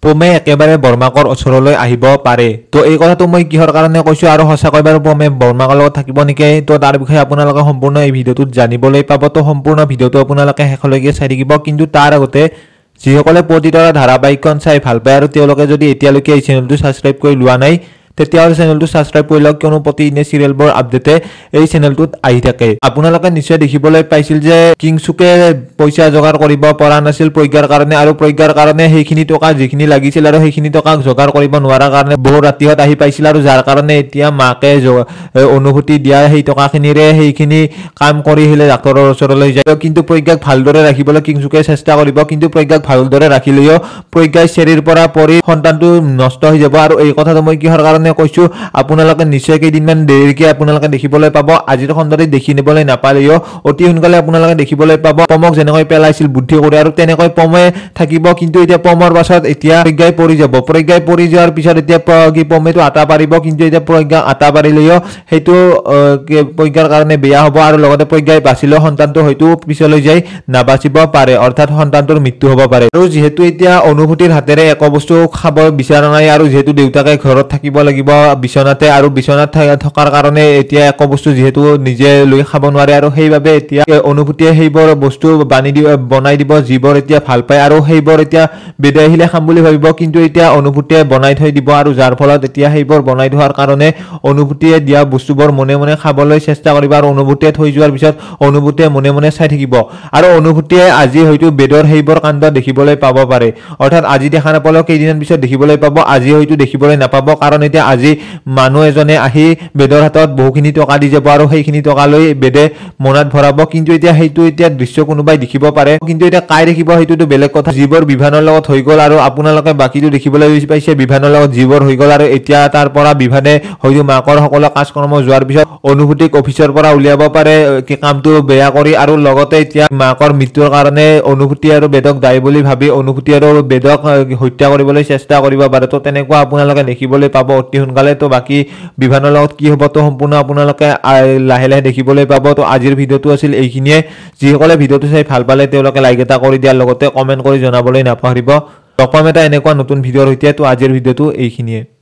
পমে একেবাৰে বৰ্মাকৰ ওচৰলৈ আহিব পাৰে। তো এই কথাটো মই কিহৰ কাৰণে কৈছোঁ আৰু সঁচাকৈ বাৰু পমে বৰ্মাকৰ লগত থাকিব নেকি, তো তাৰ বিষয়ে আপোনালোকে সম্পূৰ্ণ এই ভিডিঅ'টোত জানিবলৈ পাব। তো সম্পূৰ্ণ ভিডিঅ'টো আপোনালোকে শেষলৈকে চাই থাকিব। কিন্তু তাৰ আগতে যিসকলে প্ৰতিতৰা ধাৰাবাহিকখন চাই ভাল পায় আৰু তেওঁলোকে যদি এতিয়ালৈকে এই চেনেলটো ছাবস্ক্ৰাইব কৰি লোৱা নাই তেতিয়াহ'লে চেনেলটো ছাবস্ক্ৰাইব কৰি লওক, কিয়নো প্ৰতিদিনে চিৰিয়েলবোৰ আপডেটে এই চেনেলটোত আহি থাকে। আপোনালোকে নিশ্চয় দেখিবলৈ পাইছিল যে কিংছুকে পইচা যোগাৰ কৰিব পৰা নাছিল প্ৰজ্ঞাৰ কাৰণে, আৰু প্ৰজ্ঞাৰ কাৰণে সেইখিনি টকা যিখিনি লাগিছিল আৰু সেইখিনি টকা যোগাৰ কৰিব নোৱাৰাৰ কাৰণে বহু ৰাতিহঁত আহি পাইছিল, আৰু যাৰ কাৰণে এতিয়া মাকে অনুভূতি দিয়া সেই টকাখিনিৰে সেইখিনি কাম কৰি আহিলে ডাক্তৰৰ ওচৰলৈ যায়। কিন্তু প্ৰজ্ঞাক ভালদৰে ৰাখিবলৈ কিংছুকে চেষ্টা কৰিব, কিন্তু প্ৰজ্ঞাক ভালদৰে ৰাখিলেও প্ৰজ্ঞাই চেৰীৰ পৰা পৰি সন্তানটো নষ্ট হৈ যাব। আৰু এই কথাটো মই কিহৰ কাৰণে কৈছো আপোনালোকে নিশ্চয় কেইদিনমান দেৰিকে আপোনালোকে দেখিবলৈ পাব। আজিৰ খণ্ডত দেখিবলৈ নাপালেও অতি সোনকালে আপোনালোকে দেখিবলৈ পাব পমক যেনেকৈ পেলাইছিল বুদ্ধি কৰি, আৰু তেনেকৈ পমে থাকিব। কিন্তু এতিয়া পমৰ পাছত এতিয়া প্ৰজ্ঞাই পৰি যাব। প্ৰজ্ঞাই পৰি যোৱাৰ পিছত এতিয়া পমেটো আটা পাৰিব, কিন্তু এতিয়া প্ৰজ্ঞা আটা পাৰিলেও সেইটো প্ৰজ্ঞাৰ কাৰণে বেয়া হ'ব, আৰু লগতে প্ৰজ্ঞাই বাচিলেও সন্তানটো হয়তো পিছলৈ যাই নাবাচিব পাৰে, অৰ্থাৎ সন্তানটোৰ মৃত্যু হ'ব পাৰে। আৰু যিহেতু এতিয়া অনুভূতিৰ হাতেৰে একো বস্তু খাব বিচৰা নাই, আৰু যিহেতু দেউতাকে ঘৰত থাকিব লাগিব বিচনাতে, আৰু বিচনাত থকাৰ কাৰণে এতিয়া একো বস্তু যিহেতু নিজে লৈ খাব নোৱাৰে, আৰু সেইবাবে এতিয়া অনুভূতিয়ে সেইবোৰ বস্তু বনাই দিব যিবোৰ এতিয়া ভাল পায়, আৰু সেইবোৰ এতিয়া বেদে আহিলে খাম বুলি ভাবিব। কিন্তু এতিয়া অনুভূতিয়ে বনাই থৈ দিব, আৰু যাৰ ফলত এতিয়া সেইবোৰ বনাই থোৱাৰ কাৰণে অনুভূতিয়ে দিয়া বস্তুবোৰ মনে মনে খাবলৈ চেষ্টা কৰিব, আৰু অনুভূতিয়ে থৈ যোৱাৰ পিছত অনুভূতিয়ে মনে মনে চাই থাকিব। আৰু অনুভূতিয়ে আজি হয়তো বেদৰ সেইবোৰ কাণ্ড দেখিবলৈ পাব পাৰে, অৰ্থাৎ আজি দেখা নাপালেও কেইদিনমান পিছত দেখিবলৈ পাব, আজি হয়তো দেখিবলৈ নাপাব। কাৰণ এতিয়া আজি মানুহ এজনে আহি বেদৰ হাতত বহুখিনি টকা দি যাব, আৰু সেইখিনি টকা লৈ বেদে মনাত ভৰাব। কিন্তু এতিয়া সেইটো এতিয়া দৃশ্য কোনোবাই দেখিব পাৰে, কিন্তু এতিয়া কাই দেখিব সেইটোতো বেলেগ কথা। যিবোৰ বিভানৰ লগত হৈ গ'ল, আৰু আপোনালোকে বাকীটো দেখিবলৈ পাইছে বিভানৰ লগত যিবোৰ হৈ গ'ল, আৰু এতিয়া তাৰ পৰা বিভানে হয়তো মাকৰ সকলো কাজকৰ্ম যোৱাৰ পিছত অনুভূতিক অফিচৰ পৰা উলিয়াব পাৰে কামটো বেয়া কৰি, আৰু লগতে এতিয়া মাকৰ মৃত্যুৰ কাৰণে অনুভূতি আৰু বেদক দায়ী বুলি ভাবি অনুভূতি আৰু বেদক হত্যা কৰিবলৈ চেষ্টা কৰিব পাৰে। তো তেনেকুৱা আপোনালোকে দেখিবলৈ পাব অতি সোনকালে। তো বাকী বিভানৰ লগত কি হ'ব তো সম্পূৰ্ণ আপোনালোকে লাহে লাহে দেখিবলৈ পাব। তো আজিৰ ভিডিঅ'টো আছিল এইখিনিয়ে। যিসকলে ভিডিঅ'টো চাই ভাল পালে তেওঁলোকে লাইক এটা কৰি দিয়াৰ লগতে কমেণ্ট কৰি জনাবলৈ নাপাহৰিব। লগ পাম এটা এনেকুৱা নতুন ভিডিঅ'ৰ সৈতে। তো আজিৰ ভিডিঅ'টো এইখিনিয়ে।